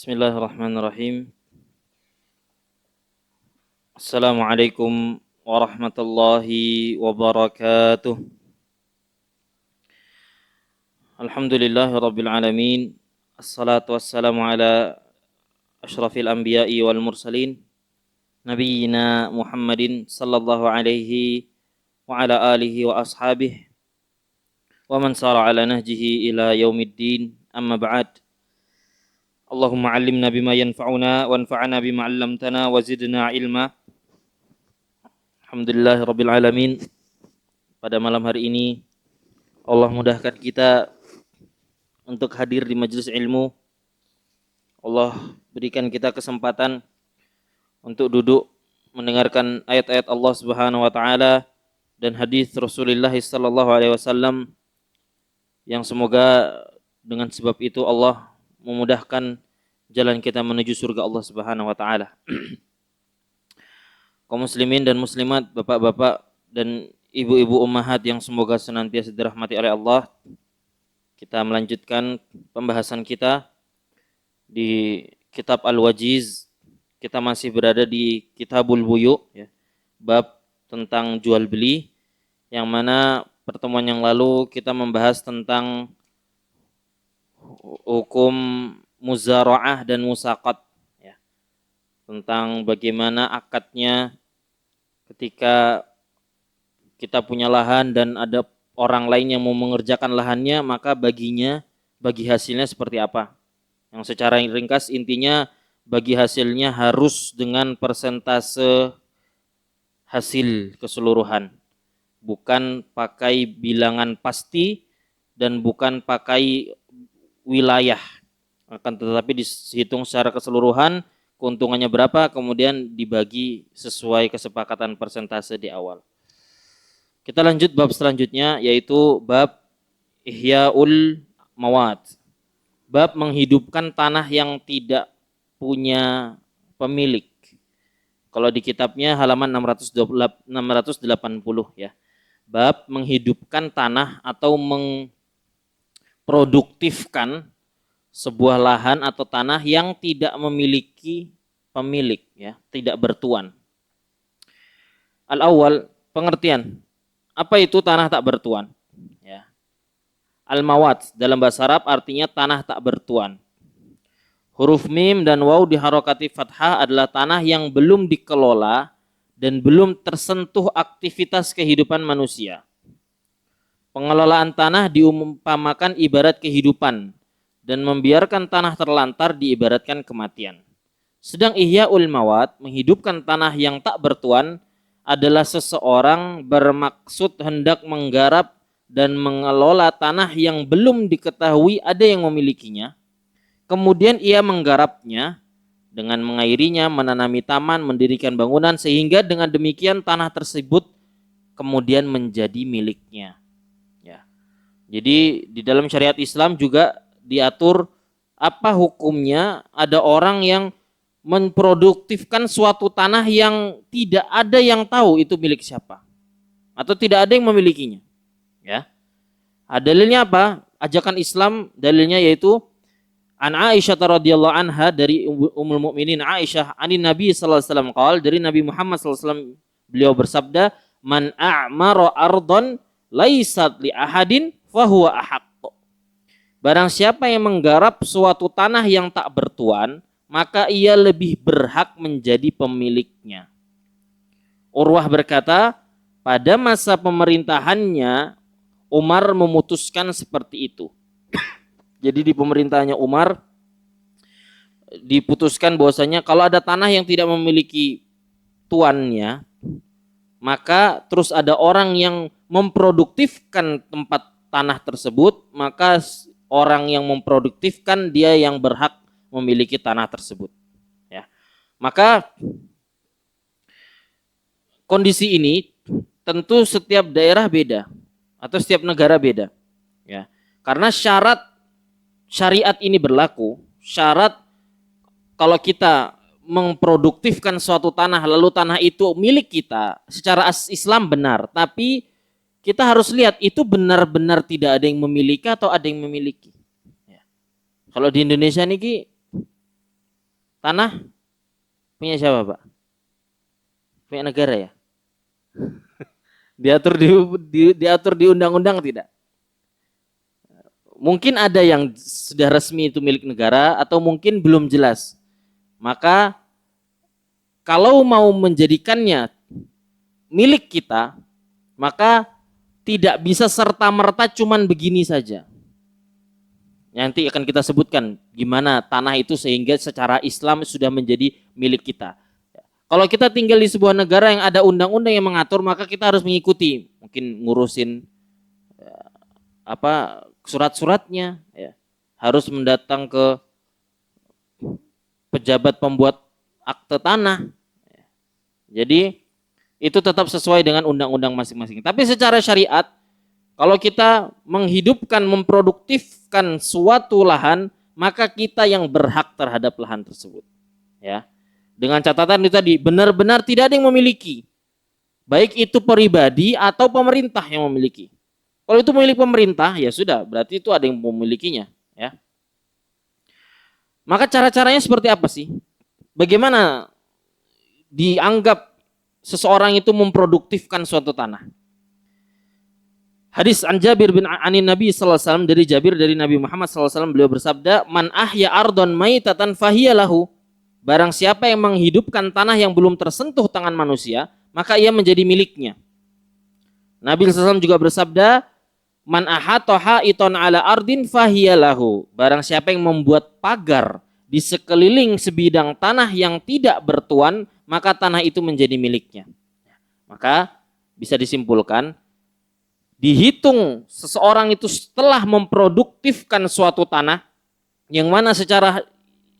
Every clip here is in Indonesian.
Bismillahirrahmanirrahim. Assalamualaikum warahmatullahi wabarakatuh. Alhamdulillahirabbil alamin. Assalatu wassalamu ala asyrafil anbiya'i wal mursalin nabiyyina Muhammadin sallallahu alaihi wa ala alihi wa ashabihi wa man sara ala nahjihi ila yaumiddin. Amma ba'd. Allahumma 'allimna bima yanfa'una wanfa'na bima 'allamtana wa zidna ilma. Alhamdulillahirabbil alamin. Pada malam hari ini Allah mudahkan kita untuk hadir di majelis ilmu. Allah berikan kita kesempatan untuk duduk mendengarkan ayat-ayat Allah Subhanahu wa taala dan hadis Rasulullah sallallahu alaihi wasallam yang semoga dengan sebab itu Allah memudahkan jalan kita menuju surga Allah Subhanahu wa taala. Kaum muslimin dan muslimat, bapak-bapak dan ibu-ibu ummahat yang semoga senantiasa dirahmati oleh Allah. Kita melanjutkan pembahasan kita di kitab Al-Wajiz. Kita masih berada di Kitabul Buyu, ya, bab tentang jual beli, yang mana pertemuan yang lalu kita membahas tentang hukum muzara'ah dan musaqat, ya, tentang bagaimana akadnya ketika kita punya lahan dan ada orang lain yang mau mengerjakan lahannya, maka bagi hasilnya seperti apa. Yang secara ringkas intinya bagi hasilnya harus dengan persentase hasil keseluruhan, bukan pakai bilangan pasti dan bukan pakai wilayah, akan tetapi dihitung secara keseluruhan, keuntungannya berapa, kemudian dibagi sesuai kesepakatan persentase di awal. Kita lanjut bab selanjutnya, yaitu bab Ihya'ul Mawad, bab menghidupkan tanah yang tidak punya pemilik. Kalau di kitabnya halaman 680 ya. Bab menghidupkan tanah atau produktifkan sebuah lahan atau tanah yang tidak memiliki pemilik, ya, tidak bertuan. Al-awwal, pengertian. Apa itu tanah tak bertuan? Ya. Al-mawat dalam bahasa Arab artinya tanah tak bertuan. Huruf mim dan waw diharokati fathah adalah tanah yang belum dikelola dan belum tersentuh aktivitas kehidupan manusia. Pengelolaan tanah diumpamakan ibarat kehidupan dan membiarkan tanah terlantar diibaratkan kematian. Sedang Ihya'ul Mawad, menghidupkan tanah yang tak bertuan, adalah seseorang bermaksud hendak menggarap dan mengelola tanah yang belum diketahui ada yang memilikinya. Kemudian ia menggarapnya dengan mengairinya, menanami taman, mendirikan bangunan, sehingga dengan demikian tanah tersebut kemudian menjadi miliknya. Jadi di dalam syariat Islam juga diatur apa hukumnya ada orang yang memproduktifkan suatu tanah yang tidak ada yang tahu itu milik siapa atau tidak ada yang memilikinya. Ya. Dalilnya apa? Ajakan Islam dalilnya yaitu an Aisyah radhiyallahu anha, dari Ummul Mukminin Aisyah, anin Nabi sallallahu alaihi wasallam qaal, dari Nabi Muhammad sallallahu alaihi wasallam beliau bersabda, man a'mara ardon laisat li ahadin fahuwa ahaq. Barang siapa yang menggarap suatu tanah yang tak bertuan, maka ia lebih berhak menjadi pemiliknya. Urwah berkata, pada masa pemerintahannya Umar memutuskan seperti itu. Jadi di pemerintahannya Umar diputuskan bahwasanya kalau ada tanah yang tidak memiliki tuannya, maka terus ada orang yang memproduktifkan tempat tanah tersebut, maka orang yang memproduktifkan dia yang berhak memiliki tanah tersebut. Ya. Maka kondisi ini tentu setiap daerah beda atau setiap negara beda. Ya. Karena syarat syariat ini berlaku, syarat kalau kita memproduktifkan suatu tanah lalu tanah itu milik kita secara Islam benar, tapi kita harus lihat itu benar-benar tidak ada yang memiliki atau ada yang memiliki. Ya. Kalau di Indonesia niki Tanah punya siapa, Pak? Punya negara ya? Diatur di undang-undang tidak? Mungkin ada yang sudah resmi itu milik negara atau mungkin belum jelas. Maka kalau mau menjadikannya milik kita, maka tidak bisa serta-merta cuman begini saja. Nanti akan kita sebutkan gimana tanah itu sehingga secara Islam sudah menjadi milik kita. Kalau kita tinggal di sebuah negara yang ada undang-undang yang mengatur, maka kita harus mengikuti, mungkin ngurusin surat-suratnya, ya. Harus mendatang ke pejabat pembuat akte tanah. Jadi itu tetap sesuai dengan undang-undang masing-masing. Tapi secara syariat, kalau kita menghidupkan, memproduktifkan suatu lahan, maka kita yang berhak terhadap lahan tersebut. Ya. Dengan catatan itu tadi, benar-benar tidak ada yang memiliki. Baik itu pribadi atau pemerintah yang memiliki. Kalau itu milik pemerintah, ya sudah, berarti itu ada yang memilikinya. Ya. Maka cara-caranya seperti apa sih? Bagaimana dianggap seseorang itu memproduktifkan suatu tanah? Hadis an Jabir bin Anin Nabi sallallahu alaihi wasallam, dari Jabir dari Nabi Muhammad sallallahu alaihi wasallam, beliau bersabda, "Man ahya ardon maitatan fahiyalahu." Barang siapa yang menghidupkan tanah yang belum tersentuh tangan manusia, maka ia menjadi miliknya. Nabi sallallahu alaihi wasallam juga bersabda, "Man ahata haiton ala ardin fahiyalahu." Barang siapa yang membuat pagar di sekeliling sebidang tanah yang tidak bertuan, maka tanah itu menjadi miliknya. Maka bisa disimpulkan, dihitung seseorang itu setelah memproduktifkan suatu tanah yang mana secara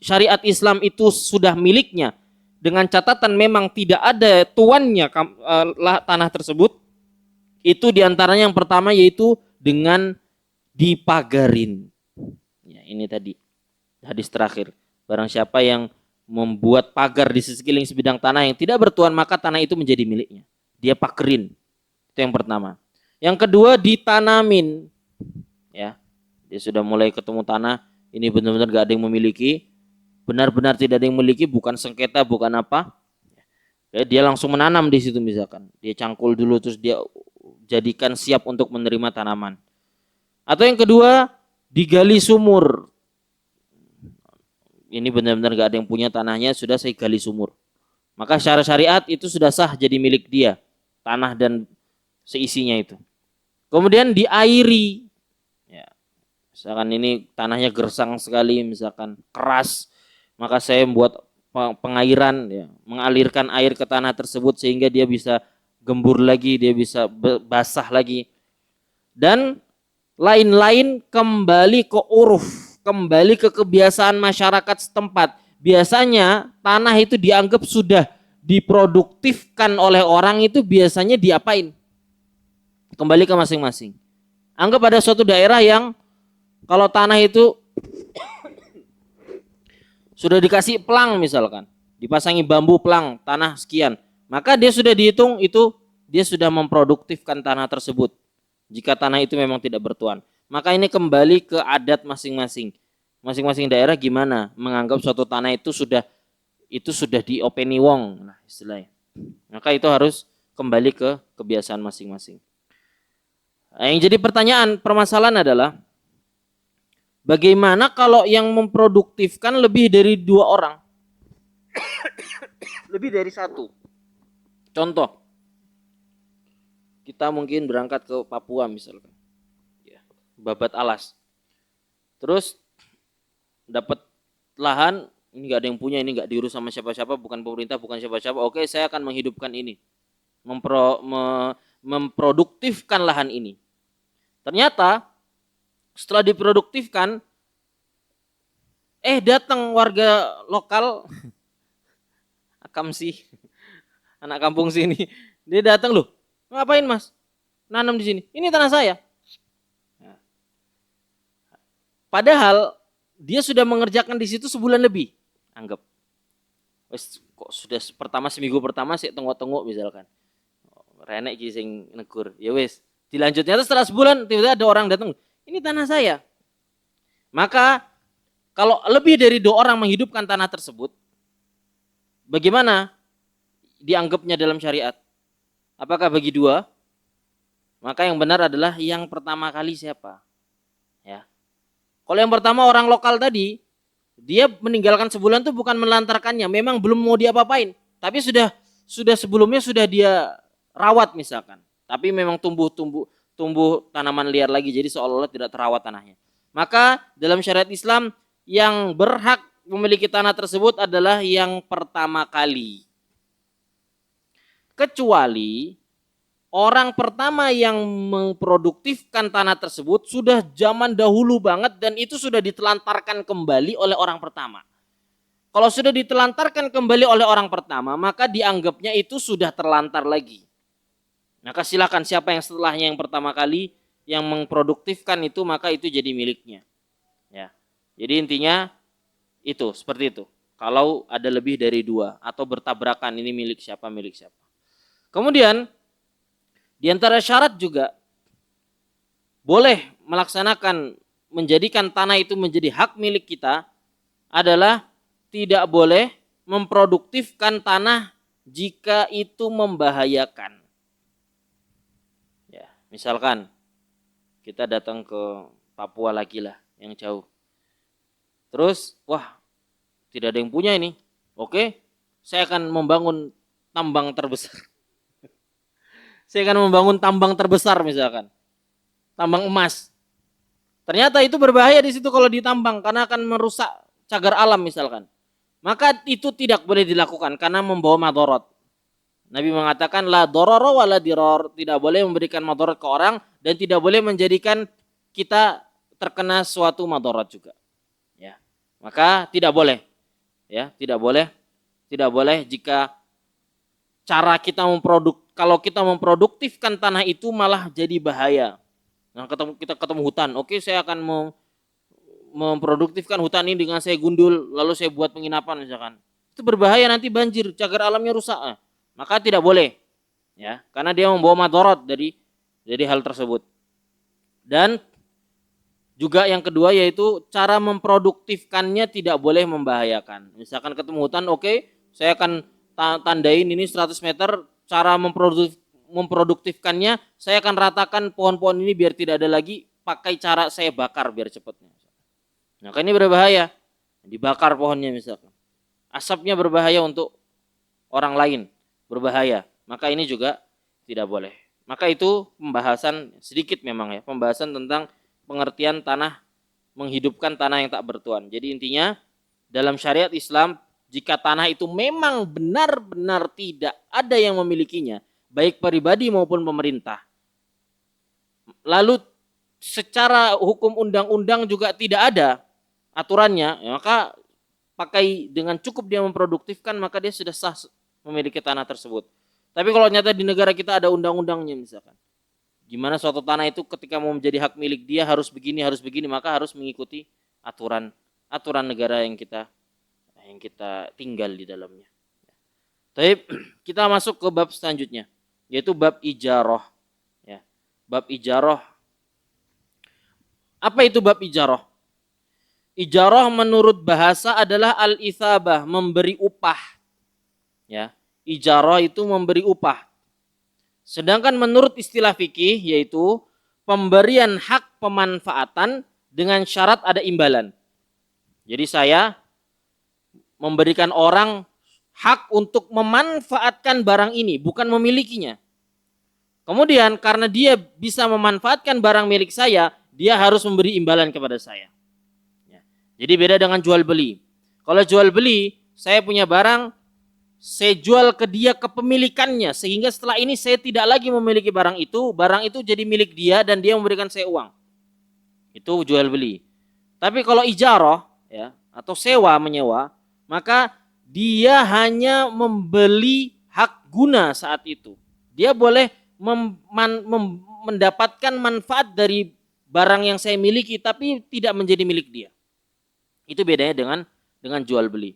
syariat Islam itu sudah miliknya, dengan catatan memang tidak ada tuannya tanah tersebut, itu diantaranya yang pertama yaitu dengan dipagarin. Ya, ini tadi hadis terakhir. Barang siapa yang membuat pagar di sekeliling sebidang tanah yang tidak bertuan, maka tanah itu menjadi miliknya. Dia pagerin. Itu yang pertama. Yang kedua, ditanamin. Ya, dia sudah mulai ketemu tanah, ini benar-benar gak ada yang memiliki, benar-benar tidak ada yang memiliki, bukan sengketa, bukan apa. Ya, dia langsung menanam di situ misalkan. Dia cangkul dulu, terus dia jadikan siap untuk menerima tanaman. Atau yang kedua, digali sumur. Ini benar-benar gak ada yang punya tanahnya, sudah saya gali sumur. Maka secara syariat itu sudah sah jadi milik dia, tanah dan seisinya itu. Kemudian diairi. Ya, misalkan ini tanahnya gersang sekali, misalkan keras, maka saya membuat pengairan, ya, mengalirkan air ke tanah tersebut sehingga dia bisa gembur lagi, dia bisa basah lagi. Dan lain-lain kembali ke uruf, kembali ke kebiasaan masyarakat setempat. Biasanya tanah itu dianggap sudah diproduktifkan oleh orang, itu biasanya diapain? Kembali ke masing-masing. Anggap ada suatu daerah yang kalau tanah itu sudah dikasih pelang misalkan, dipasangi bambu pelang, tanah sekian, maka dia sudah dihitung itu dia sudah memproduktifkan tanah tersebut. Jika tanah itu memang tidak bertuan, maka ini kembali ke adat masing-masing. Masing-masing daerah gimana menganggap suatu tanah itu sudah diopeni wong, nah istilahnya. Maka itu harus kembali ke kebiasaan masing-masing. Nah, yang jadi permasalahan adalah bagaimana kalau yang memproduktifkan lebih dari 2 orang? Lebih dari 1. Contoh, kita mungkin berangkat ke Papua misalkan, ya, babat alas. Terus dapat lahan, ini nggak ada yang punya, ini nggak diurus sama siapa-siapa, bukan pemerintah, bukan siapa-siapa. Oke, saya akan menghidupkan ini, memproduktifkan lahan ini. Ternyata setelah diproduktifkan, datang warga lokal, akamsi, anak kampung sini, dia datang, loh, ngapain mas? Nanam di sini. Ini tanah saya. Padahal dia sudah mengerjakan di situ sebulan lebih. Anggap. Wes kok sudah seminggu pertama sih tengok-tengok misalkan. Renek iki sing negur. Ya wes, dilanjutnya setelah sebulan tiba-tiba ada orang datang. Ini tanah saya. Maka kalau lebih dari 2 orang menghidupkan tanah tersebut, bagaimana dianggapnya dalam syariat? Apakah bagi dua? Maka yang benar adalah yang pertama kali siapa? Ya. Kalau yang pertama orang lokal tadi, dia meninggalkan sebulan itu bukan melantarkannya, memang belum mau diapa-apain, tapi sudah sebelumnya sudah dia rawat misalkan. Tapi memang tumbuh tanaman liar lagi, jadi seolah-olah tidak terawat tanahnya. Maka dalam syariat Islam yang berhak memiliki tanah tersebut adalah yang pertama kali. Kecuali orang pertama yang memproduktifkan tanah tersebut sudah zaman dahulu banget dan itu sudah ditelantarkan kembali oleh orang pertama. Kalau sudah ditelantarkan kembali oleh orang pertama, maka dianggapnya itu sudah terlantar lagi. Maka silakan siapa yang setelahnya yang pertama kali yang memproduktifkan itu, maka itu jadi miliknya. Ya. Jadi intinya itu seperti itu. Kalau ada lebih dari dua atau bertabrakan, ini milik siapa. Kemudian di antara syarat juga boleh melaksanakan menjadikan tanah itu menjadi hak milik kita adalah tidak boleh memproduktifkan tanah jika itu membahayakan. Ya, misalkan kita datang ke Papua lagi lah yang jauh. Terus, wah, tidak ada yang punya ini. Oke, saya akan membangun tambang terbesar. Saya akan membangun tambang terbesar misalkan. Tambang emas. Ternyata itu berbahaya di situ kalau ditambang karena akan merusak cagar alam misalkan. Maka itu tidak boleh dilakukan karena membawa madorot. Nabi mengatakan la dororo wala diror, tidak boleh memberikan madorot ke orang dan tidak boleh menjadikan kita terkena suatu madorot juga. Ya. Maka tidak boleh. Ya, tidak boleh jika cara kita kalau kita memproduktifkan tanah itu malah jadi bahaya. Nah, kita ketemu hutan, oke saya akan memproduktifkan hutan ini dengan saya gundul, lalu saya buat penginapan misalkan. Itu berbahaya, nanti banjir, cagar alamnya rusak. Maka tidak boleh. Ya, karena dia membawa madorot dari hal tersebut. Dan juga yang kedua yaitu cara memproduktifkannya tidak boleh membahayakan. Misalkan ketemu hutan, oke, saya akan tandain ini 100 meter, cara memproduktifkannya, saya akan ratakan pohon-pohon ini biar tidak ada lagi, pakai cara saya bakar biar cepatnya. Nah, ini berbahaya, dibakar pohonnya misalkan. Asapnya berbahaya untuk orang lain, berbahaya. Maka ini juga tidak boleh. Maka itu pembahasan sedikit memang ya, pembahasan tentang pengertian tanah, menghidupkan tanah yang tak bertuan. Jadi intinya dalam syariat Islam, jika tanah itu memang benar-benar tidak ada yang memilikinya, baik pribadi maupun pemerintah, lalu secara hukum undang-undang juga tidak ada aturannya, maka pakai dengan cukup dia memproduktifkan, maka dia sudah sah memiliki tanah tersebut. Tapi kalau nyata di negara kita ada undang-undangnya misalkan, gimana suatu tanah itu ketika mau menjadi hak milik dia harus begini, maka harus mengikuti aturan negara yang kita tinggal di dalamnya. Tapi kita masuk ke bab selanjutnya, yaitu bab ijarah. Ya, bab ijarah. Apa itu bab ijarah? Ijarah menurut bahasa adalah al-itsabah, memberi upah. Ya, ijarah itu memberi upah. Sedangkan menurut istilah fikih yaitu pemberian hak pemanfaatan dengan syarat ada imbalan. Jadi saya memberikan orang hak untuk memanfaatkan barang ini, bukan memilikinya. Kemudian karena dia bisa memanfaatkan barang milik saya, dia harus memberi imbalan kepada saya. Jadi beda dengan jual beli. Kalau jual beli, saya punya barang, saya jual ke dia kepemilikannya, sehingga setelah ini saya tidak lagi memiliki barang itu jadi milik dia dan dia memberikan saya uang. Itu jual beli. Tapi kalau ijarah ya, atau sewa menyewa, maka dia hanya membeli hak guna saat itu. Dia boleh mendapatkan manfaat dari barang yang saya miliki tapi tidak menjadi milik dia. Itu bedanya dengan jual beli.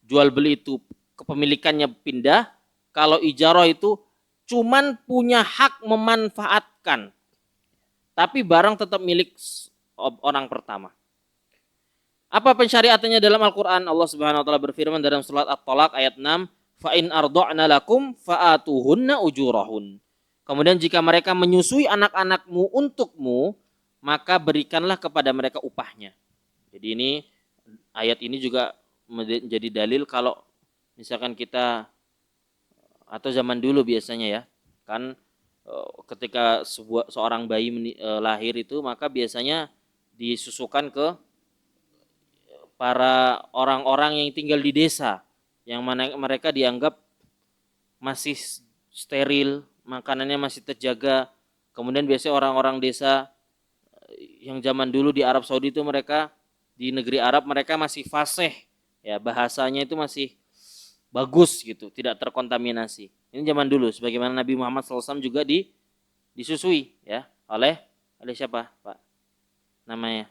Jual beli itu kepemilikannya pindah, kalau ijarah itu cuman punya hak memanfaatkan, tapi barang tetap milik orang pertama. Apa pensyariatannya dalam Al-Qur'an? Allah Subhanahu wa taala berfirman dalam surat At-Talaq ayat 6, "Fa in arda'na lakum fa'atuhunna ujurahun." Kemudian jika mereka menyusui anak-anakmu untukmu, maka berikanlah kepada mereka upahnya. Jadi ini ayat ini juga menjadi dalil kalau misalkan kita atau zaman dulu biasanya ya, kan ketika seorang bayi lahir itu maka biasanya disusukan ke para orang-orang yang tinggal di desa yang mana mereka dianggap masih steril, makanannya masih terjaga. Kemudian biasanya orang-orang desa yang zaman dulu di Arab Saudi itu mereka di negeri Arab mereka masih fasih ya, bahasanya itu masih bagus gitu, tidak terkontaminasi. Ini zaman dulu, sebagaimana Nabi Muhammad SAW juga disusui ya oleh siapa Pak? Namanya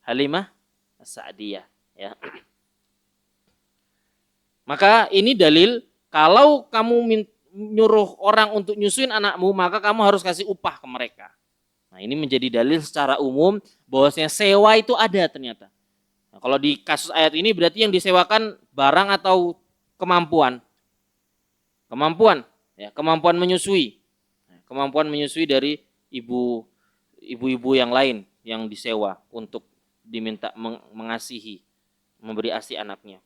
Halimah As-Sa'diyah ya. Maka ini dalil kalau kamu nyuruh orang untuk nyusuin anakmu, maka kamu harus kasih upah ke mereka. Nah, ini menjadi dalil secara umum bahwasanya sewa itu ada ternyata. Nah, kalau di kasus ayat ini berarti yang disewakan barang atau kemampuan. Kemampuan menyusui. Kemampuan menyusui dari ibu-ibu yang lain yang disewa untuk diminta mengasihi, memberi ASI anaknya.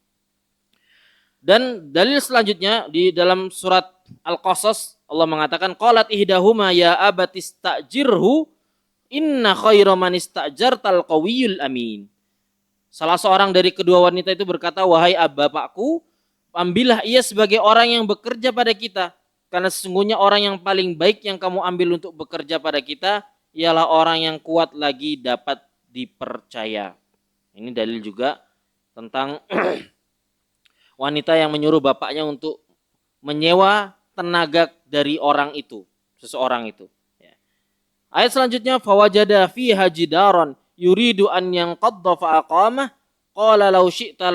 Dan dalil selanjutnya di dalam surat Al-Qasas Allah mengatakan qalat ihdahuma ya abatistajirhu inna khaira man istajartal qawiyul amin. Salah seorang dari kedua wanita itu berkata, wahai bapakku, ambillah ia sebagai orang yang bekerja pada kita, karena sesungguhnya orang yang paling baik yang kamu ambil untuk bekerja pada kita ialah orang yang kuat lagi dapat dipercaya. Ini dalil juga tentang wanita yang menyuruh bapaknya untuk menyewa tenaga dari orang itu, seseorang itu. Ayat selanjutnya, fawajada fiha jidaran yuridu an yanqadda fa aqamah qala law syi'ta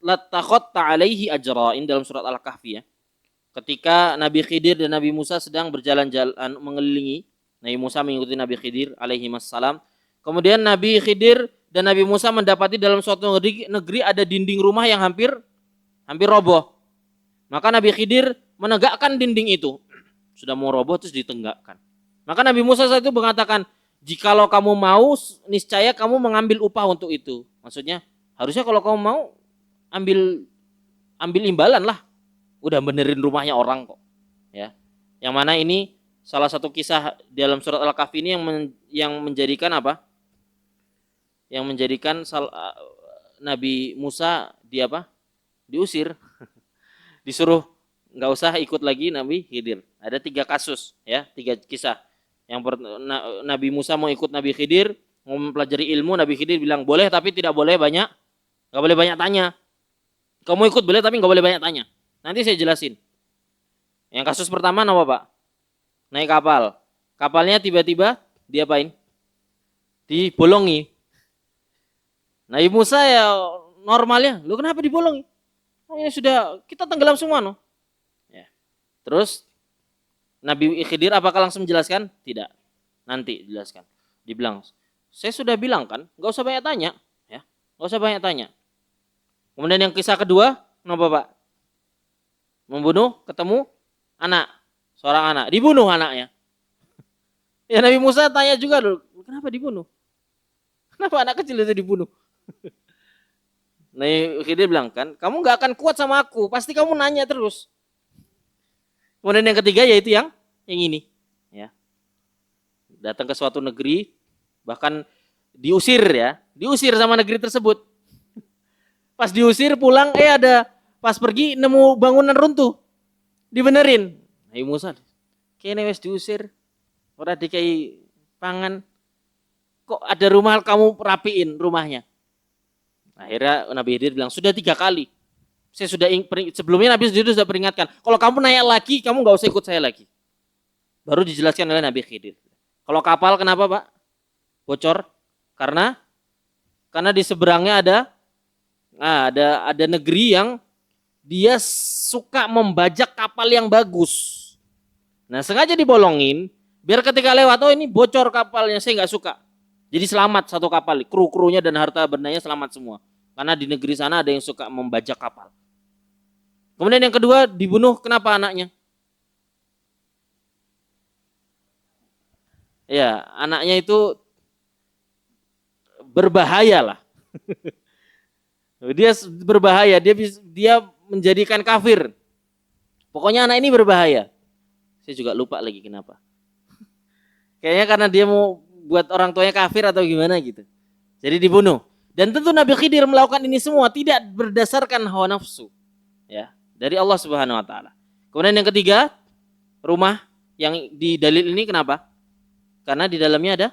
lattakhadta alaihi ajra. Ini dalam surat Al-Kahfi ya. Ketika Nabi Khidir dan Nabi Musa sedang berjalan-jalan mengelilingi, Nabi Musa mengikuti Nabi Khidir alaihi wassalam. Kemudian Nabi Khidir dan Nabi Musa mendapati dalam suatu negeri ada dinding rumah yang hampir roboh. Maka Nabi Khidir menegakkan dinding itu. Sudah mau roboh terus ditegakkan. Maka Nabi Musa saat itu mengatakan, jikalau kamu mau, niscaya kamu mengambil upah untuk itu. Maksudnya, harusnya kalau kamu mau, ambil imbalan lah. Udah benerin rumahnya orang kok. Ya. Yang mana ini salah satu kisah dalam surat Al-Kahfi ini yang menjadikan apa? Yang menjadikan Nabi Musa diusir. Disuruh nggak usah ikut lagi Nabi Khidir. Ada 3 kasus ya, 3 kisah. Yang Nabi Musa mau ikut Nabi Khidir, mau mempelajari ilmu, Nabi Khidir bilang boleh tapi tidak boleh banyak, nggak boleh banyak tanya. Kamu ikut boleh tapi nggak boleh banyak tanya. Nanti saya jelasin. Yang kasus pertama apa Pak? Naik kapal. Kapalnya tiba-tiba diapain? Dibolongi. Nabi Musa ya normalnya, lu kenapa dibolongi? Oh, ini sudah kita tenggelam semua no. Ya. Terus Nabi Khidir apakah langsung menjelaskan? Tidak. Nanti dijelaskan. Dibilang, saya sudah bilang kan, nggak usah banyak tanya, ya, nggak usah banyak tanya. Kemudian yang kisah kedua, kenapa Pak? Membunuh, ketemu anak, seorang anak, dibunuh anaknya. Ya Nabi Musa tanya juga dulu, kenapa dibunuh? Kenapa anak kecil itu dibunuh? Nabi Khidir bilang kan, kamu nggak akan kuat sama aku, pasti kamu nanya terus. Kemudian yang ketiga yaitu yang ini, ya, datang ke suatu negeri, bahkan diusir sama negeri tersebut. Pas diusir pulang, pas pergi nemu bangunan runtuh, dibenerin. Nabi Musa, kayaknya wes diusir, ora dikai pangan, kok ada rumah kamu rapiin rumahnya. Akhirnya Nabi Khidir bilang, sudah 3 kali. Saya sudah sebelumnya Nabi Khidir sudah peringatkan, kalau kamu nanya lagi, kamu nggak usah ikut saya lagi. Baru dijelaskan oleh Nabi Khidir. Kalau kapal kenapa Pak? Bocor? Karena di seberangnya ada negeri yang dia suka membajak kapal yang bagus. Nah sengaja dibolongin, biar ketika lewat, oh ini bocor kapalnya, saya nggak suka. Jadi selamat satu kapal, kru-krunya dan harta bendanya selamat semua. Karena di negeri sana ada yang suka membajak kapal. Kemudian yang kedua dibunuh, kenapa anaknya? Ya, anaknya itu berbahaya lah. Dia berbahaya, dia menjadikan kafir. Pokoknya anak ini berbahaya. Saya juga lupa lagi kenapa. Kayaknya karena dia mau buat orang tuanya kafir atau gimana gitu. Jadi dibunuh. Dan tentu Nabi Khidir melakukan ini semua tidak berdasarkan hawa nafsu, ya, dari Allah Subhanahu wa taala. Kemudian yang ketiga, rumah yang di dalil ini kenapa? Karena di dalamnya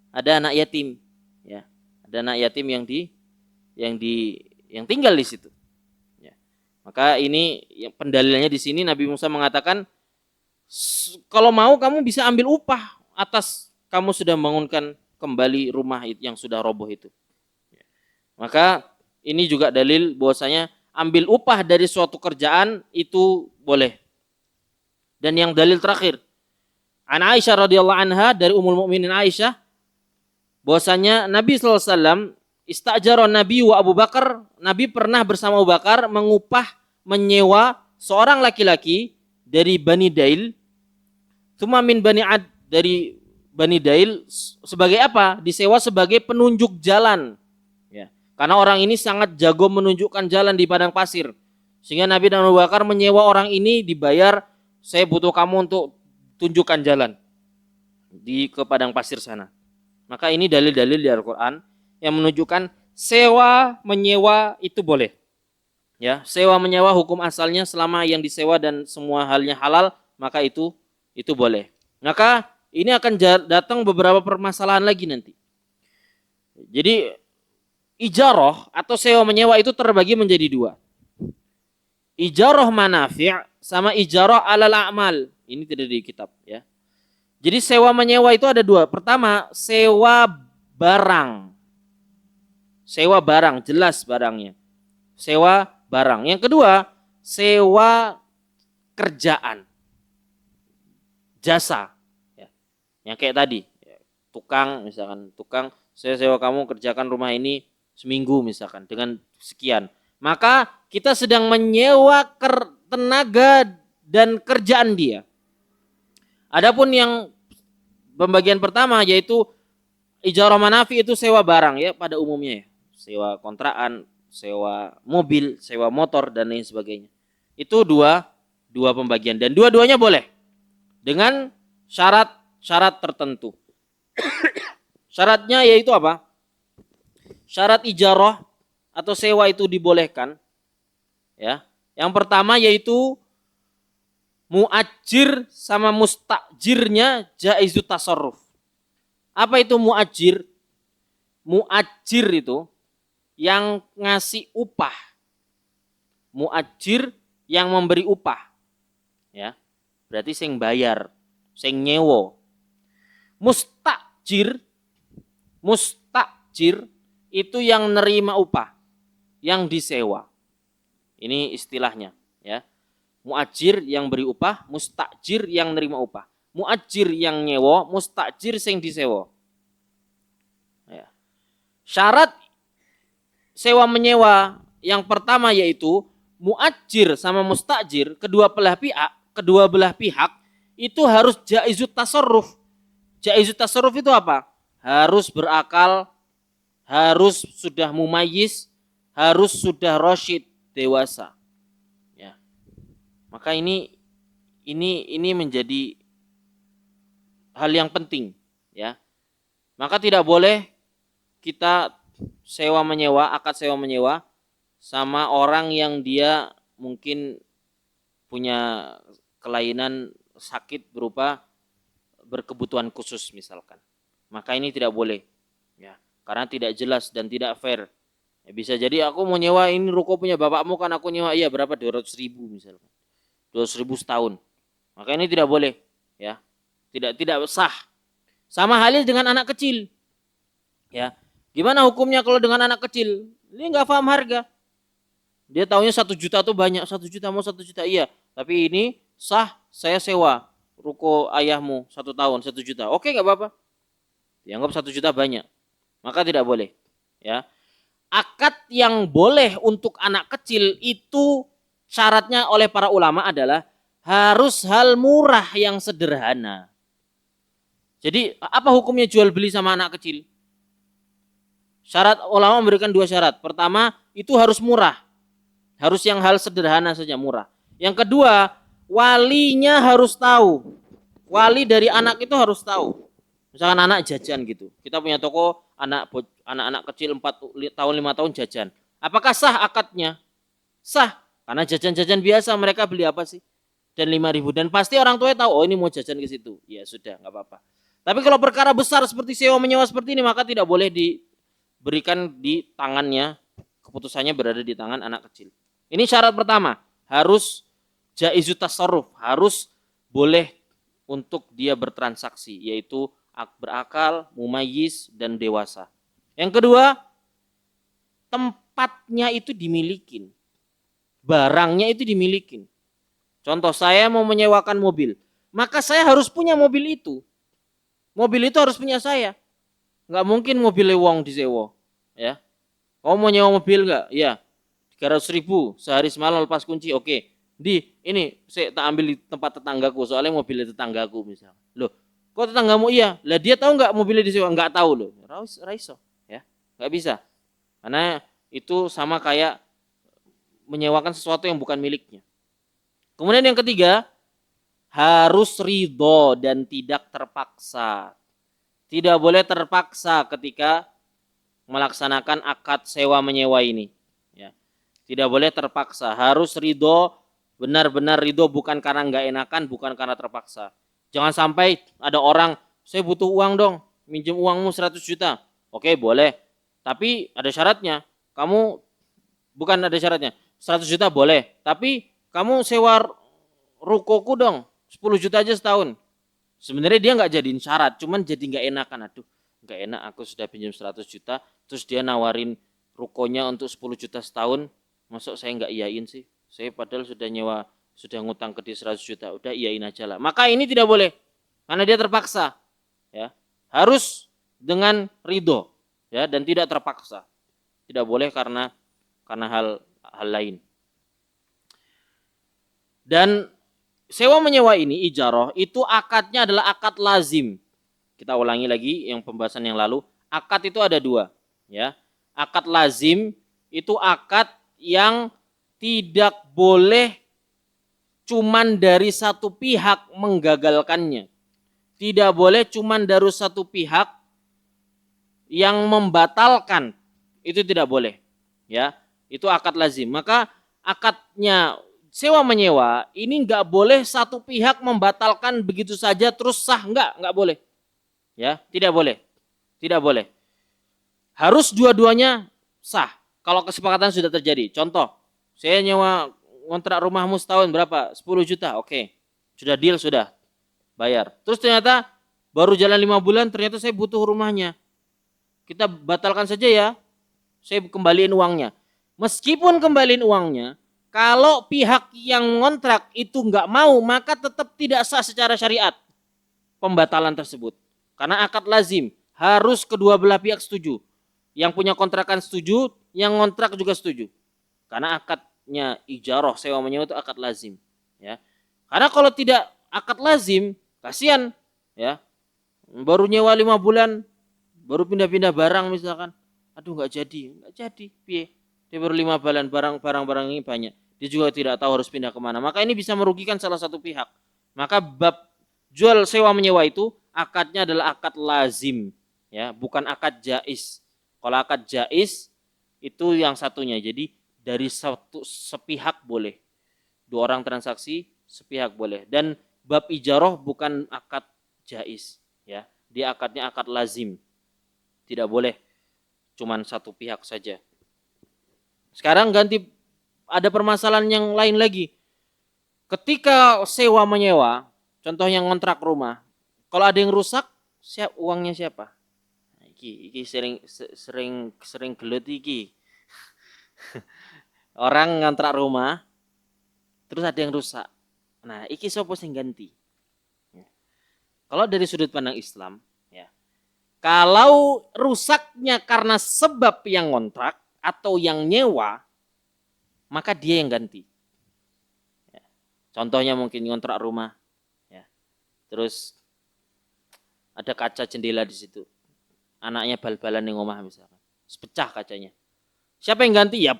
ada anak yatim, ya. Ada anak yatim yang tinggal di situ. Ya. Maka ini yang pendalilannya di sini Nabi Musa mengatakan, kalau mau kamu bisa ambil upah atas kamu sudah membangunkan kembali rumah yang sudah roboh itu. Maka ini juga dalil bahwasanya ambil upah dari suatu kerjaan itu boleh. Dan yang dalil terakhir, An Aisyah radhiyallahu anha, dari Ummul Mukminin Aisyah, bahwasanya Nabi sallallahu alaihi wasallam istajara Nabi wa Abu Bakar, Nabi pernah bersama Abu Bakar menyewa seorang laki-laki dari Bani Dail, tsumma min Bani Ad, dari Bani Dail, sebagai apa? Disewa sebagai penunjuk jalan. Karena orang ini sangat jago menunjukkan jalan di padang pasir. Sehingga Nabi dan Abu Bakar menyewa orang ini, dibayar, saya butuh kamu untuk tunjukkan jalan ke padang pasir sana. Maka ini dalil-dalil di Al-Quran yang menunjukkan sewa menyewa itu boleh. Ya, sewa menyewa hukum asalnya selama yang disewa dan semua halnya halal, maka itu boleh. Maka ini akan datang beberapa permasalahan lagi nanti. Jadi ijarah atau sewa menyewa itu terbagi menjadi dua. Ijarah manafi' sama ijarah alal a'mal. Ini tidak di kitab, ya. Jadi sewa menyewa itu ada dua. Pertama, sewa barang. Sewa barang, jelas barangnya. Sewa barang. Yang kedua, sewa kerjaan. Jasa. Ya. Yang kayak tadi, tukang, misalkan tukang, saya sewa kamu kerjakan rumah ini seminggu misalkan dengan sekian. Maka kita sedang menyewa tenaga dan kerjaan dia. Adapun yang pembagian pertama yaitu ijarah manafi, itu sewa barang, ya, pada umumnya, ya. Sewa kontrakan, sewa mobil, sewa motor dan lain sebagainya. Itu dua pembagian dan dua-duanya boleh dengan syarat tertentu. Syaratnya yaitu apa? Syarat ijarah atau sewa itu dibolehkan, ya. Yang pertama yaitu muajir sama mustajirnya jaizut tasarruf. Apa itu muajir? Muajir itu yang ngasih upah. Muajir yang memberi upah, ya. Berarti sing bayar, sing nyewo. Mustajir itu yang nerima upah, yang disewa. Ini istilahnya, ya. Muajir yang beri upah, mustajir yang nerima upah. Muajir yang nyewa, mustajir sing disewa. Ya. Syarat sewa menyewa yang pertama yaitu muajir sama mustajir, kedua belah pihak itu harus jaizut tasarruf. Jaizut tasarruf itu apa? Harus berakal, harus sudah mumayyiz, harus sudah rasyid, dewasa. Ya. Maka ini menjadi hal yang penting, ya. Maka tidak boleh kita sewa menyewa, akad sewa menyewa sama orang yang dia mungkin punya kelainan sakit berupa berkebutuhan khusus misalkan. Maka ini tidak boleh, ya, karena tidak jelas dan tidak fair. Ya, bisa jadi aku mau nyewa ini ruko punya bapakmu, kan aku nyewa, iya berapa, 200.000 misalkan, 200.000 setahun. Maka ini tidak boleh, ya, tidak sah. Sama halnya dengan anak kecil, ya. Gimana hukumnya kalau dengan anak kecil? Dia nggak paham harga. Dia taunya 1 juta tuh banyak, 1 juta mau 1 juta, iya. Tapi ini sah, saya sewa ruko ayahmu 1 tahun 1 juta. Oke, nggak apa-apa. Dianggap 1 juta banyak. Maka tidak boleh. Ya. Akad yang boleh untuk anak kecil itu syaratnya oleh para ulama adalah harus hal murah yang sederhana. Jadi apa hukumnya jual beli sama anak kecil? Syarat ulama memberikan 2 syarat. Pertama, itu harus murah. Harus yang hal sederhana saja, murah. Yang kedua, walinya harus tahu. Wali dari anak itu harus tahu. Misalkan anak jajan gitu. Kita punya toko, anak-anak kecil 4 tahun 5 tahun jajan. Apakah sah akadnya? Sah. Karena jajan-jajan biasa, mereka beli apa sih? Dan 5.000. Dan pasti orang tuanya tahu, oh ini mau jajan ke situ. Ya sudah, nggak apa-apa. Tapi kalau perkara besar seperti sewa menyewa seperti ini, maka tidak boleh diberikan di tangannya. Keputusannya berada di tangan anak kecil. Ini syarat pertama, harus jaizut tasarruf, harus boleh untuk dia bertransaksi, yaitu berakal, mumayyiz, dan dewasa. Yang kedua, tempatnya itu dimilikin. Barangnya itu dimilikin. Contoh, saya mau menyewakan mobil, maka saya harus punya mobil itu. Mobil itu harus punya saya. Nggak mungkin mobilnya wong disewa. Ya. Kamu mau nyewa mobil nggak? Ya. 300.000 sehari semalam lepas kunci. Oke. Ini saya tak ambil di tempat tetanggaku, soalnya mobilnya tetanggaku misalnya. Loh, kok tetanggamu? Iya. Lah dia tahu nggak mobilnya disewa? Nggak tahu loh. Raiso, ya. Nggak bisa. Karena itu sama kayak menyewakan sesuatu yang bukan miliknya. Kemudian yang ketiga, harus ridho dan tidak terpaksa. Tidak boleh terpaksa ketika melaksanakan akad sewa menyewa ini. Ya. Tidak boleh terpaksa, harus ridho, benar-benar ridho, bukan karena nggak enakan, bukan karena terpaksa. Jangan sampai ada orang, saya butuh uang dong, minjem uangmu 100 juta. Oke, boleh. Tapi ada syaratnya. Bukan ada syaratnya. 100 juta boleh, tapi kamu sewa rukoku dong, 10 juta aja setahun. Sebenarnya dia nggak jadiin syarat, cuman jadi nggak enakan. Aduh, nggak enak, aku sudah pinjam 100 juta, terus dia nawarin rukonya untuk 10 juta setahun, masuk saya nggak iyain sih. Saya padahal sudah nyewa, sudah ngutang ke dia 100 juta, udah iyain aja lah. Maka ini tidak boleh, karena dia terpaksa. Ya, harus dengan ridho, ya, dan tidak terpaksa. Tidak boleh karena hal lain. Dan sewa menyewa ini, ijarah, itu akadnya adalah akad lazim. Kita ulangi lagi yang pembahasan yang lalu. Akad itu ada 2. Ya. Akad lazim itu akad yang tidak boleh cuman dari satu pihak menggagalkannya. Tidak boleh cuman dari satu pihak yang membatalkan. Itu tidak boleh. Ya. Itu akad lazim. Maka akadnya sewa menyewa ini nggak boleh satu pihak membatalkan begitu saja terus sah, nggak boleh, ya, tidak boleh, harus dua-duanya sah. Kalau kesepakatan sudah terjadi, contoh, saya nyewa kontrak rumahmu setahun berapa? 10 juta, oke, sudah deal, sudah bayar, terus ternyata baru jalan 5 bulan ternyata saya butuh rumahnya, kita batalkan saja ya, saya kembaliin uangnya. Meskipun kembaliin uangnya, kalau pihak yang ngontrak itu nggak mau, maka tetap tidak sah secara syariat pembatalan tersebut. Karena akad lazim harus kedua belah pihak setuju. Yang punya kontrakan setuju, yang ngontrak juga setuju. Karena akadnya ijarah sewa menyewa itu akad lazim. Ya. Karena kalau tidak akad lazim, kasihan, ya. Baru nyewa 5 bulan, baru pindah-pindah barang misalkan, aduh nggak jadi, piye? Dia baru 5 bulan, barang-barang ini banyak. Dia juga tidak tahu harus pindah kemana. Maka ini bisa merugikan salah satu pihak. Maka bab jual sewa menyewa itu akadnya adalah akad lazim, ya, bukan akad jaiz. Kalau akad jaiz itu yang satunya. Jadi dari satu sepihak boleh. 2 orang transaksi sepihak boleh. Dan bab ijarah bukan akad jaiz, ya. Dia akadnya akad lazim. Tidak boleh cuman satu pihak saja. Sekarang ganti, ada permasalahan yang lain lagi. Ketika sewa menyewa, contoh yang ngontrak rumah, kalau ada yang rusak, uangnya siapa? Iki sering gelut iki. Orang ngontrak rumah, terus ada yang rusak. Nah, iki sapa sing ganti? Kalau dari sudut pandang Islam, ya, Kalau rusaknya karena sebab yang ngontrak atau yang nyewa, maka dia yang ganti. Ya. Contohnya mungkin ngontrak rumah, ya. Terus ada kaca jendela di situ, anaknya bal-balan di rumah misalkan, pecah kacanya. Siapa yang ganti? Ya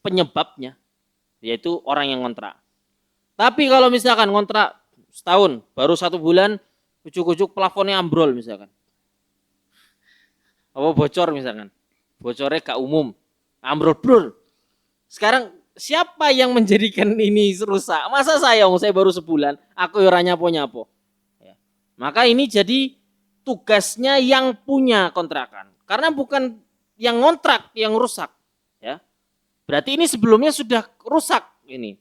penyebabnya, yaitu orang yang ngontrak. Tapi kalau misalkan ngontrak setahun, baru 1 bulan, ujuk-ujuk plafonnya ambrol misalkan, apa bocor misalkan, bocornya gak umum, ambrol brul. Sekarang siapa yang menjadikan ini rusak? Masa saya baru sebulan, aku ora nyapo-nyapo. Ya. Maka ini jadi tugasnya yang punya kontrakan, karena bukan yang ngontrak yang rusak. Ya. Berarti ini sebelumnya sudah rusak ini.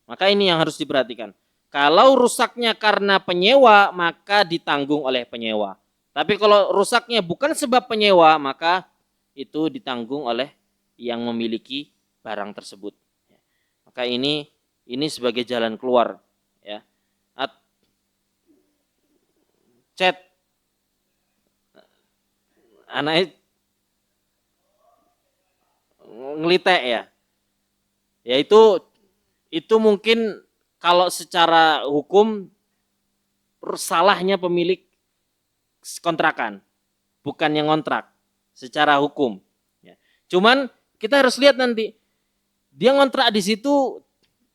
Maka ini yang harus diperhatikan. Kalau rusaknya karena penyewa, maka ditanggung oleh penyewa. Tapi kalau rusaknya bukan sebab penyewa, maka itu ditanggung oleh yang memiliki barang tersebut. Maka ini sebagai jalan keluar. Ya. Chat anaknya ngelitek ya. Ya itu mungkin kalau secara hukum salahnya pemilik kontrakan, bukan yang ngontrak secara hukum. Ya. Cuman kita harus lihat nanti dia ngontrak di situ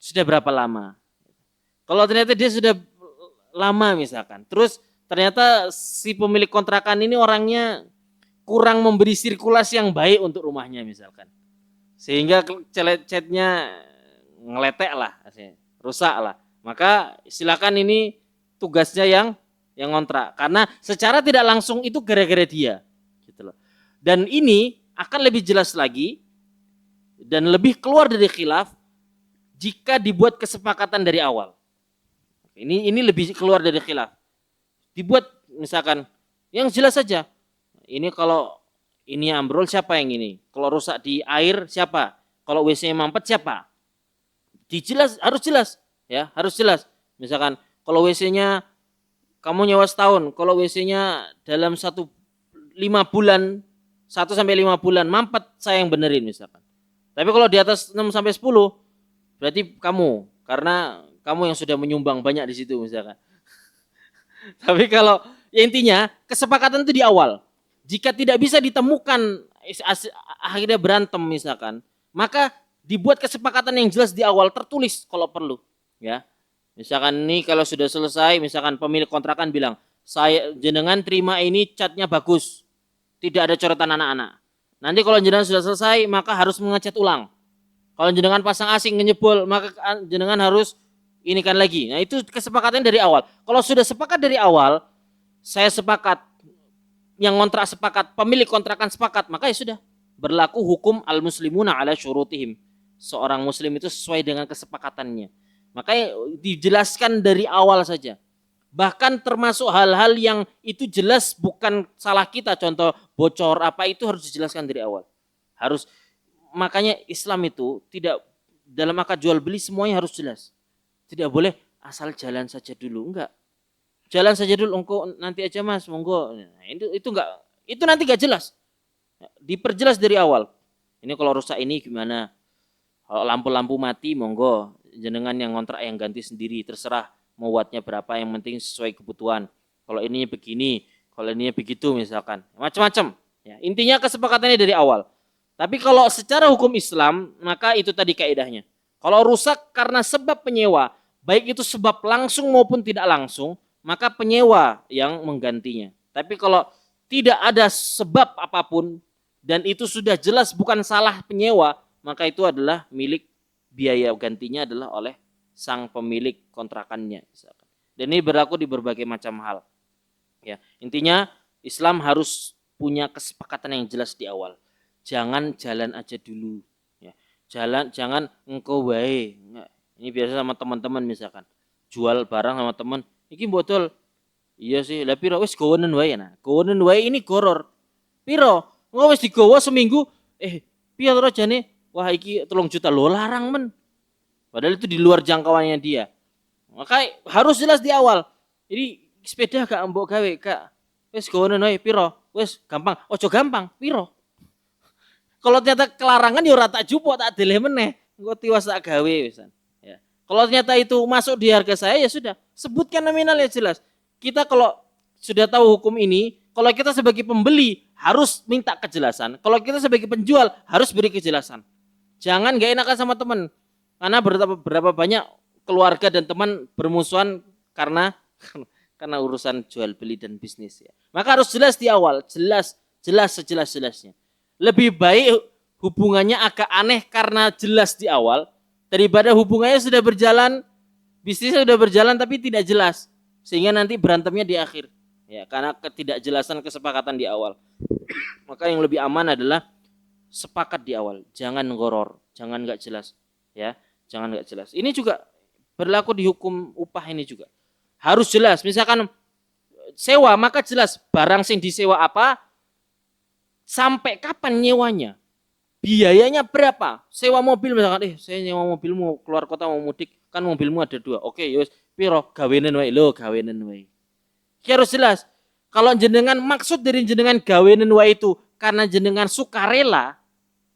sudah berapa lama. Kalau ternyata dia sudah lama misalkan, terus ternyata si pemilik kontrakan ini orangnya kurang memberi sirkulasi yang baik untuk rumahnya misalkan, sehingga catnya ngeletek lah, rusak lah. Maka silakan ini tugasnya yang ngontrak, karena secara tidak langsung itu gara-gara dia, gitu loh. Dan ini akan lebih jelas lagi dan lebih keluar dari khilaf jika dibuat kesepakatan dari awal. Ini lebih keluar dari khilaf. Dibuat misalkan yang jelas saja. Ini kalau ini ambrol siapa yang ini? Kalau rusak di air siapa? Kalau WC mampet siapa? Harus jelas, ya, harus jelas. Misalkan kalau WC-nya kamu nyewa setahun, kalau WC-nya dalam 1 sampai 5 bulan mampet, saya yang benerin misalkan. Tapi kalau di atas 6 sampai 10 berarti kamu, karena kamu yang sudah menyumbang banyak di situ misalkan. Tapi kalau ya intinya kesepakatan itu di awal. Jika tidak bisa ditemukan akhirnya berantem misalkan, maka dibuat kesepakatan yang jelas di awal, tertulis kalau perlu, ya. Misalkan nih kalau sudah selesai, misalkan pemilik kontrakan bilang, saya jenengan terima ini catnya bagus, tidak ada coretan anak-anak. Nanti kalau jenengan sudah selesai, maka harus mengecat ulang. Kalau jenengan pasang asing ngejebol, maka jenengan harus ini kan lagi. Nah itu kesepakatan dari awal. Kalau sudah sepakat dari awal, saya sepakat, yang kontrak sepakat, pemilik kontrakan sepakat, maka ya sudah berlaku hukum al-muslimuna ala syurutihim. Seorang muslim itu sesuai dengan kesepakatannya. Makanya dijelaskan dari awal saja. Bahkan termasuk hal-hal yang itu jelas bukan salah kita, contoh bocor apa itu harus dijelaskan dari awal. Harus, makanya Islam itu tidak dalam akad jual beli semuanya harus jelas. Tidak boleh asal jalan saja dulu, enggak. Jalan saja dulu, engkau nanti aja mas, monggo. Nah, itu enggak, itu nanti enggak jelas. Diperjelas dari awal. Ini kalau rusak ini gimana? Kalau lampu-lampu mati, monggo jenengan yang ngontrak yang ganti sendiri, terserah mau wattnya berapa, yang penting sesuai kebutuhan. Kalau ininya begini, kalau ininya begitu misalkan, macam-macam. Ya, intinya kesepakatannya dari awal. Tapi kalau secara hukum Islam, maka itu tadi kaidahnya. Kalau rusak karena sebab penyewa, baik itu sebab langsung maupun tidak langsung, maka penyewa yang menggantinya. Tapi kalau tidak ada sebab apapun dan itu sudah jelas bukan salah penyewa, maka itu adalah milik, biaya gantinya adalah oleh sang pemilik kontrakannya. Dan ini berlaku di berbagai macam hal. Ya, intinya Islam harus punya kesepakatan yang jelas di awal. Jangan jalan aja dulu. Ya, jangan engkau wae. Ini biasa sama teman-teman misalkan jual barang sama teman, iki botol. Iya sih, lah piro wis gowonen wae nah. Gowonen wae ini goror. Piro? Engko wis digowo seminggu, piye to rajane? Wah iki 3 juta lo, larang men. Padahal itu di luar jangkauannya dia. Maka harus jelas di awal. Jadi sepeda gak mbok gawe, Kak. Wis gawean wae piro? Wis gampang. Ojo gampang, piro? Kalau ternyata kelarangan ya ora tak jupuk, tak deleh meneh. Engko tiwas tak gawe wisan. Ya. Kalau ternyata itu masuk di harga saya ya sudah, sebutkan nominal ya jelas. Kita kalau sudah tahu hukum ini, kalau kita sebagai pembeli harus minta kejelasan. Kalau kita sebagai penjual harus beri kejelasan. Jangan gak enakan sama teman. Karena berapa banyak keluarga dan teman bermusuhan karena urusan jual beli dan bisnis ya. Maka harus jelas di awal, jelas sejelas-jelasnya. Lebih baik hubungannya agak aneh karena jelas di awal daripada hubungannya sudah berjalan, bisnisnya sudah berjalan tapi tidak jelas sehingga nanti berantemnya di akhir ya karena ketidakjelasan kesepakatan di awal. Maka yang lebih aman adalah sepakat di awal, jangan ngoror, jangan nggak jelas ya, jangan nggak jelas. Ini juga berlaku di hukum upah ini juga harus jelas. Misalkan sewa maka jelas barang sing disewa apa, sampai kapan nyewanya, biayanya berapa, sewa mobil misalkan, saya nyewa mobilmu keluar kota mau mudik, kan mobilmu ada 2, oke yos, piro, gawenan wae, gawenan wae. Harus jelas, kalau jenengan maksud dari jenengan gawenan wae itu, karena jenengan sukarela,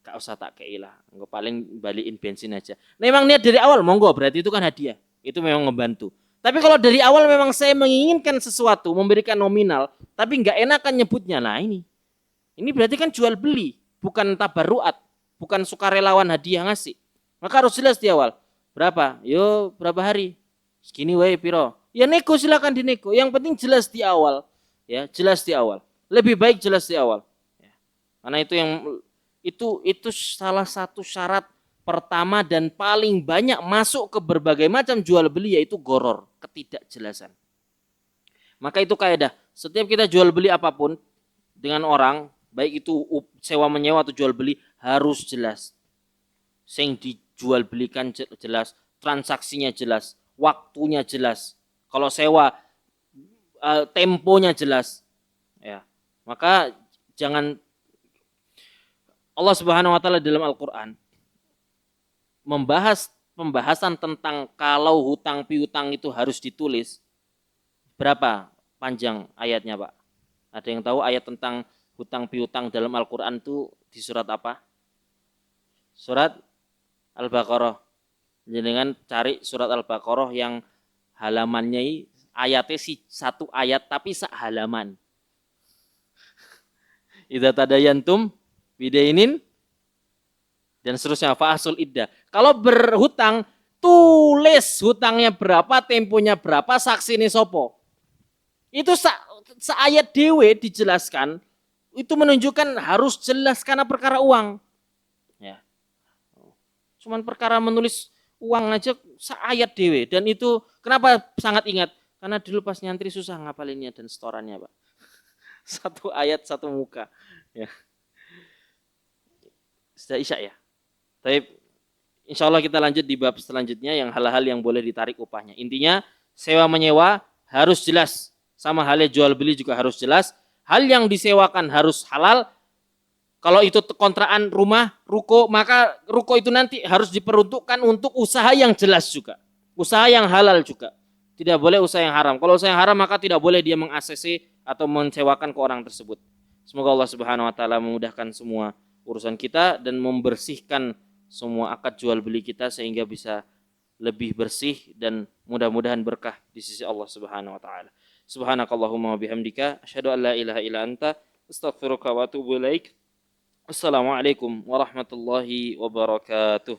gak usah tak keilah, enggak paling balikin bensin aja. Nah, memang niat dari awal, monggo, berarti itu kan hadiah, itu memang ngebantu. Tapi kalau dari awal memang saya menginginkan sesuatu, memberikan nominal, tapi nggak enakan nyebutnya, nah ini berarti kan jual beli, bukan tabarruat, bukan sukarelawan hadiah ngasih. Maka harus jelas di awal. Berapa? Yo, berapa hari? Segini wae piro. Ya nego, silakan dinego. Yang penting jelas di awal. Ya, jelas di awal. Lebih baik jelas di awal. Ya. Karena itu salah satu syarat pertama dan paling banyak masuk ke berbagai macam jual beli, yaitu goror, ketidakjelasan. Maka itu kaidah. Setiap kita jual beli apapun dengan orang, baik itu sewa menyewa atau jual beli, harus jelas. Sing dijual belikan jelas, transaksinya jelas, waktunya jelas. Kalau sewa temponya jelas. Ya. Maka jangan, Allah Subhanahu wa taala dalam Al-Qur'an membahas pembahasan tentang kalau hutang piutang itu harus ditulis. Berapa panjang ayatnya, Pak? Ada yang tahu ayat tentang hutang piutang dalam Al-Quran itu di surat apa? Surat Al-Baqarah. Jangan cari surat Al-Baqarah yang halamannya ayatnya satu ayat tapi sak halaman. Idza tadayantum bidainin dan seterusnya, fa'asul iddah. Kalau berhutang, tulis hutangnya berapa, temponya berapa, saksi ini sopo. Itu seayat dewe dijelaskan. Itu menunjukkan harus jelas karena perkara uang. Ya. Cuman perkara menulis uang aja seayat dewe. Dan itu kenapa sangat ingat? Karena dulu pas nyantri susah ngapalinnya dan setorannya, Pak. Satu ayat satu muka. Ya. Sudah isya ya. Tapi insya Allah kita lanjut di bab selanjutnya yang hal-hal yang boleh ditarik upahnya. Intinya sewa menyewa harus jelas. Sama halnya jual beli juga harus jelas. Hal yang disewakan harus halal. Kalau itu kontrakan rumah, ruko, maka ruko itu nanti harus diperuntukkan untuk usaha yang jelas juga. Usaha yang halal juga. Tidak boleh usaha yang haram. Kalau usaha yang haram maka tidak boleh dia meng-ACC atau mensewakan ke orang tersebut. Semoga Allah Subhanahu wa taala memudahkan semua urusan kita dan membersihkan semua akad jual beli kita sehingga bisa lebih bersih dan mudah-mudahan berkah di sisi Allah Subhanahu wa taala. Subhanakallahumma wa bihamdika asyhadu an la ilaha illa anta astaghfiruka wa atubu ilaik. Assalamualaikum warahmatullahi wabarakatuh.